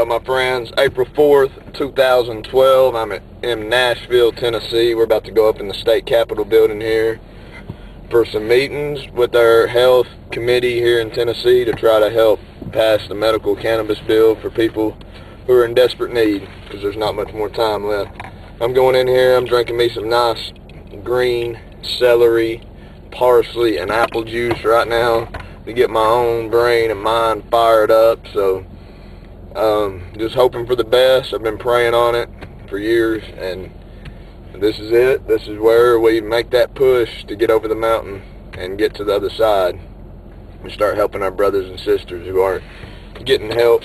Well, my friends, April 4th, 2012, I'm in Nashville, Tennessee. We're about to go up in the state capitol building here for some meetings with our health committee here in Tennessee to try to help pass the medical cannabis bill for people who are in desperate need, because there's not much more time left. I'm going in here, I'm drinking me some nice green celery, parsley, and apple juice right now to get my own brain and mind fired up. So just hoping for the best. I've been praying on it for years, and this is it. This is where we make that push to get over the mountain and get to the other side and start helping our brothers and sisters who aren't getting help.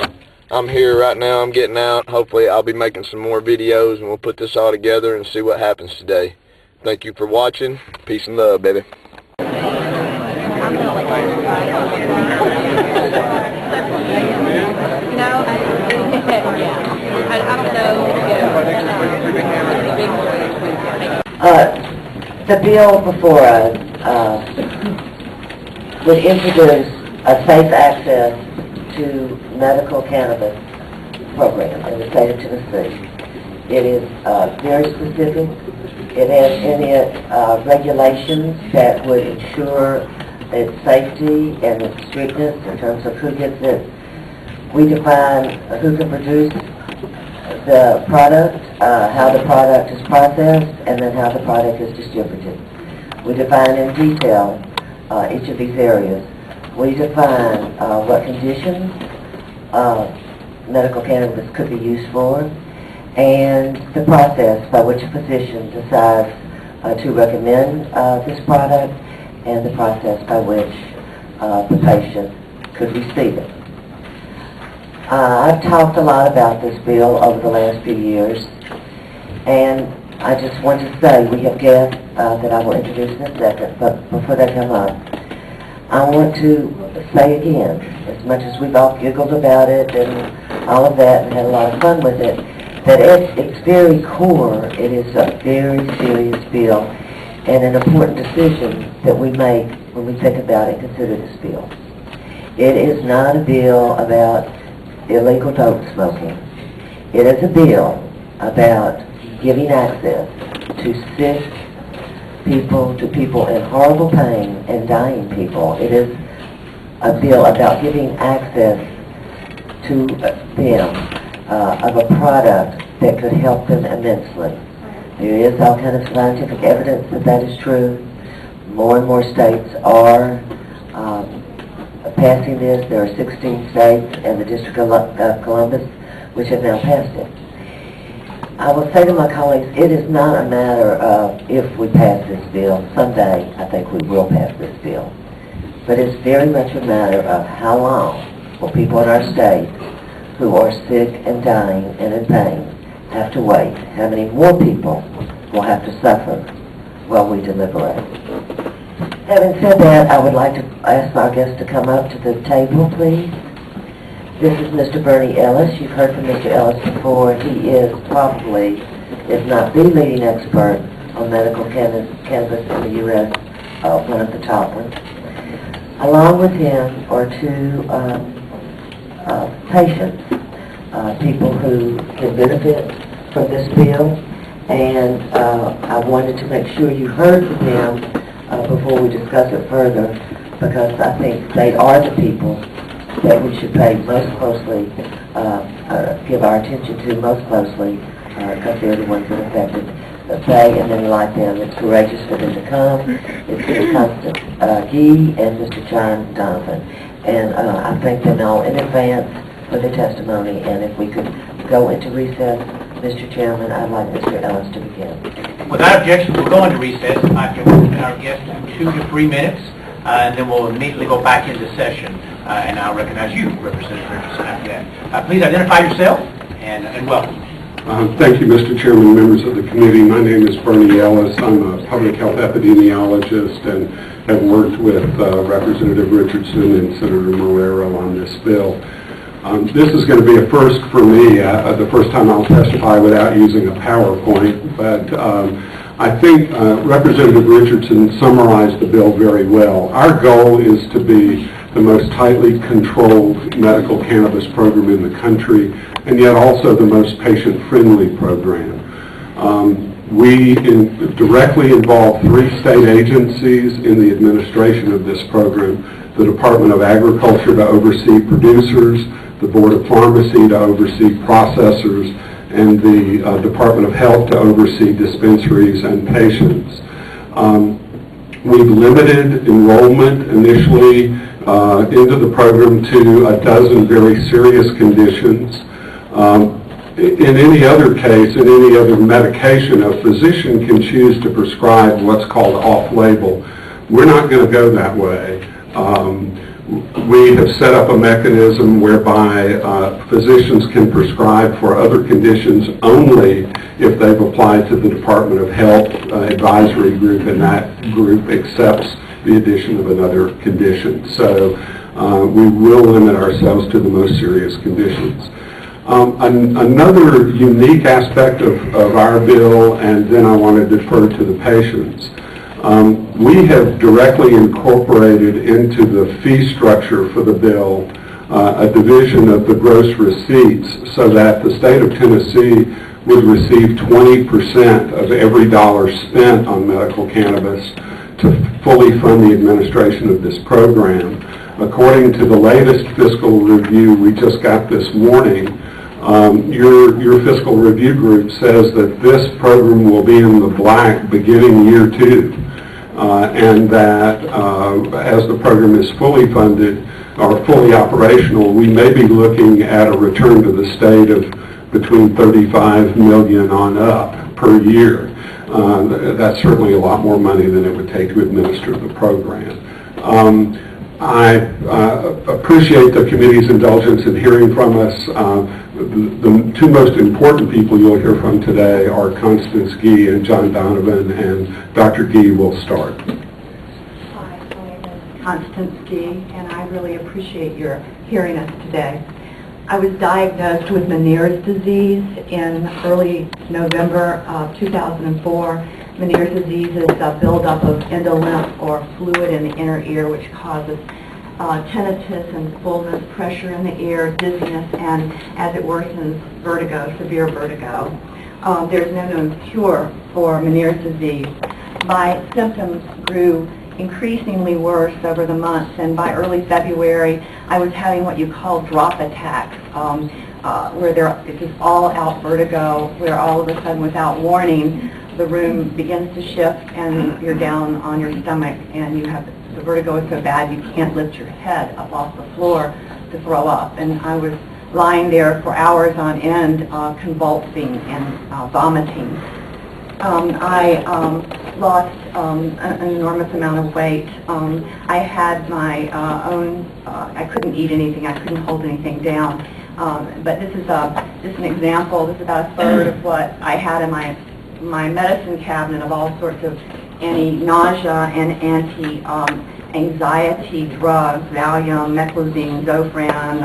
I'm here right now, I'm getting out. Hopefully I'll be making some more videos and we'll put this all together and see what happens today. Thank you for watching. Peace and love, baby. The bill before us would introduce a safe access to medical cannabis program in the state of Tennessee. It is very specific. It has in it regulations that would ensure its safety and its strictness in terms of who gets it. We define who can produce the product, how the product is processed, and then how the product is distributed. We define in detail each of these areas. We define what conditions medical cannabis could be used for, and the process by which a physician decides to recommend this product, and the process by which the patient could receive it. I've talked a lot about this bill over the last few years, and I just want to say we have guests that I will introduce in a second, but before they come up, I want to say again, as much as we've all giggled about it and all of that and had a lot of fun with it, that at its very core, it is a very serious bill and an important decision that we make when we think about and consider this bill. It is not a bill about illegal dope smoking. It is a bill about giving access to sick people, to people in horrible pain and dying people. It is a bill about giving access to them of a product that could help them immensely. There is all kind of scientific evidence that that is true. More and more states are passing this. There are 16 states and the District of Columbus which have now passed it. I will say to my colleagues, it is not a matter of if we pass this bill. Someday I think we will pass this bill. But it's very much a matter of how long will people in our state who are sick and dying and in pain have to wait. How many more people will have to suffer while we deliberate. Having said that, I would like to ask our guests to come up to the table, please. This is Mr. Bernie Ellis. You've heard from Mr. Ellis before. He is probably, if not the leading expert on medical cannabis in the U.S., one of the top ones. Along with him are two patients, people who can benefit from this bill, and I wanted to make sure you heard from them before we discuss it further, because I think they are the people that we should pay most closely, give our attention to most closely, because they're the ones that are affected. They and then like them, it's courageous for them to come. It's Mr. Constance Gee and Mr. John Donovan. And I thank them all in advance for their testimony, and if we could go into recess, Mr. Chairman, I'd like Mr. Ellis to begin. Without objection, we'll go into recess. I can move our guests in 2 to 3 minutes, and then we'll immediately go back into session, and I'll recognize you, Representative Richardson, after that. Please identify yourself, and welcome. Thank you, Mr. Chairman, members of the committee. My name is Bernie Ellis. I'm a public health epidemiologist and have worked with Representative Richardson and Senator Marrero on this bill. This is going to be a first for me, the first time I'll testify without using a PowerPoint, but I think Representative Richardson summarized the bill very well. Our goal is to be the most tightly controlled medical cannabis program in the country, and yet also the most patient-friendly program. We directly involve 3 state agencies in the administration of this program: the Department of Agriculture to oversee producers, the Board of Pharmacy to oversee processors, and the Department of Health to oversee dispensaries and patients. We've limited enrollment initially into the program to a dozen very serious conditions. In any other case, in any other medication, a physician can choose to prescribe what's called off-label. We're not going to go that way. We have set up a mechanism whereby physicians can prescribe for other conditions only if they've applied to the Department of Health advisory group, and that group accepts the addition of another condition. So we will limit ourselves to the most serious conditions. Another unique aspect of our bill, and then I want to defer to the patients, we have directly incorporated into the fee structure for the bill a division of the gross receipts so that the state of Tennessee would receive 20% of every dollar spent on medical cannabis to fully fund the administration of this program. According to the latest fiscal review we just got this morning, your fiscal review group says that this program will be in the black beginning year 2, and that as the program is fully funded or fully operational, we may be looking at a return to the state of between $35 million on up per year. That's certainly a lot more money than it would take to administer the program. I appreciate the committee's indulgence in hearing from us. The 2 most important people you'll hear from today are Constance Gee and John Donovan, and Dr. Gee will start. Hi, my name is Constance Gee, and I really appreciate your hearing us today. I was diagnosed with Meniere's disease in early November of 2004. Meniere's disease is a buildup of endolymph or fluid in the inner ear, which causes tinnitus and fullness, pressure in the ear, dizziness, and as it worsens, vertigo, severe vertigo. There's no known cure for Meniere's disease. My symptoms grew increasingly worse over the months, and by early February, I was having what you call drop attacks, where it's just all-out vertigo, where all of a sudden, without warning, the room begins to shift and you're down on your stomach, and the vertigo is so bad you can't lift your head up off the floor to throw up. And I was lying there for hours on end, convulsing and vomiting. I lost an enormous amount of weight. I had my own, I couldn't eat anything, I couldn't hold anything down. But this is just an example. This is about a third of what I had in my medicine cabinet of all sorts of anti-nausea and anti-anxiety drugs, Valium, Meclizine, Zofran,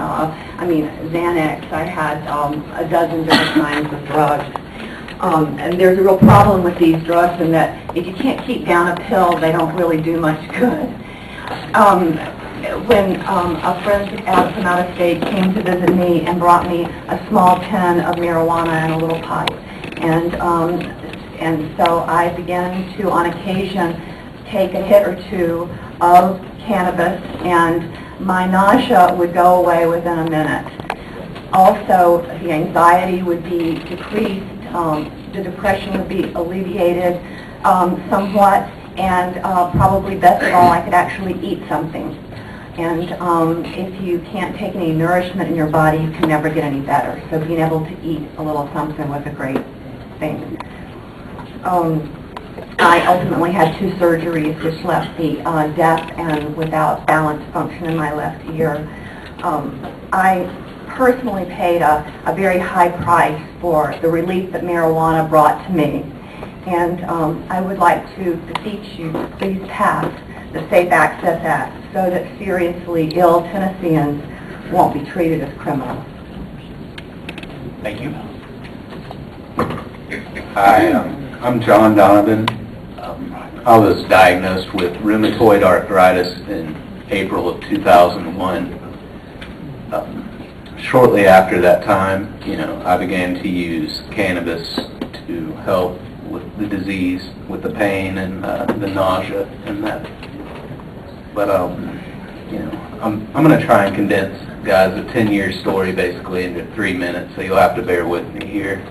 Xanax. I had a dozen different kinds of drugs. And there's a real problem with these drugs in that if you can't keep down a pill, they don't really do much good. When a friend from out of state came to visit me and brought me a small pen of marijuana and a little pipe, and so I began to, on occasion, take a hit or 2 of cannabis, and my nausea would go away within a minute. Also, the anxiety would be decreased, the depression would be alleviated somewhat, and probably best of all, I could actually eat something. And if you can't take any nourishment in your body, you can never get any better. So being able to eat a little something was a great thing. I ultimately had 2 surgeries which left me deaf and without balance function in my left ear. I personally paid a very high price for the relief that marijuana brought to me. And I would like to beseech you to please pass the Safe Access Act so that seriously ill Tennesseans won't be treated as criminals. Thank you. Hi, I'm John Donovan. I was diagnosed with rheumatoid arthritis in April of 2001. Shortly after that time, I began to use cannabis to help with the disease, with the pain and the nausea and that. But I'm going to try and condense, guys, a 10-year story basically into 3 minutes, so you'll have to bear with me here.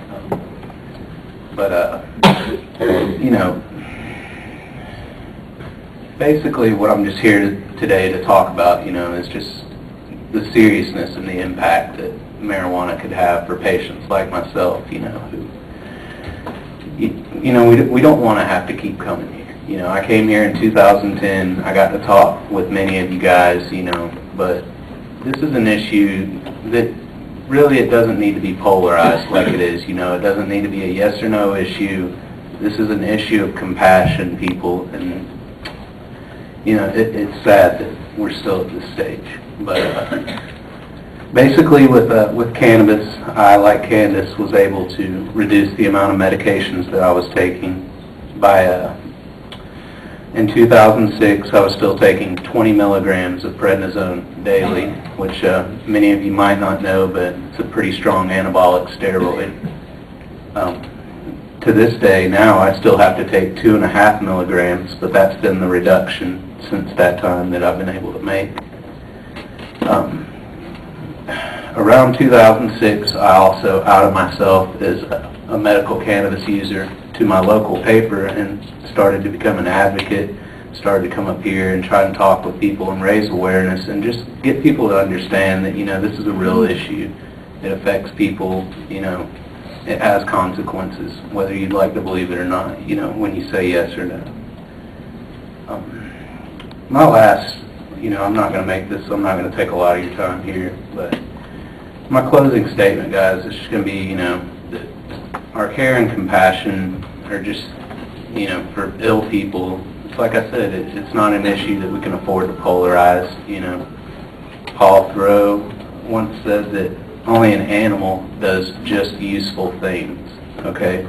Basically what I'm just here today to talk about, is just the seriousness and the impact that marijuana could have for patients like myself, who, we don't want to have to keep coming here. I came here in 2010, I got to talk with many of you guys, but this is an issue that really it doesn't need to be polarized like it is, it doesn't need to be a yes or no issue. This is an issue of compassion, people, and it's sad that we're still at this stage. But basically with cannabis, I, like Candace, was able to reduce the amount of medications that I was taking by, in 2006, I was still taking 20 milligrams of prednisone daily, which many of you might not know, but it's a pretty strong anabolic steroid. To this day now, I still have to take 2.5 milligrams, but that's been the reduction since that time that I've been able to make. Around 2006, I also outed myself as a medical cannabis user to my local paper and started to become an advocate, started to come up here and try and talk with people and raise awareness and just get people to understand that, this is a real issue. It affects people, it has consequences, whether you'd like to believe it or not, when you say yes or no. My last, I'm not going to take a lot of your time here, but my closing statement, guys, is just going to be, that our care and compassion are just, for ill people. It's like I said, it's not an issue that we can afford to polarize, Paul Thoreau once said that only an animal does just useful things, okay?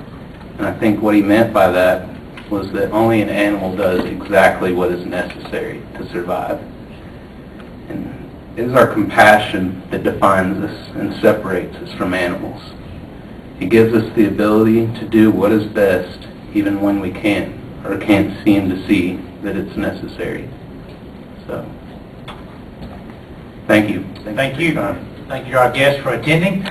And I think what he meant by that was that only an animal does exactly what is necessary to survive. And it is our compassion that defines us and separates us from animals. It gives us the ability to do what is best even when we can't or can't seem to see that it's necessary. So, thank you. Thank you. Thank you to our guests for attending.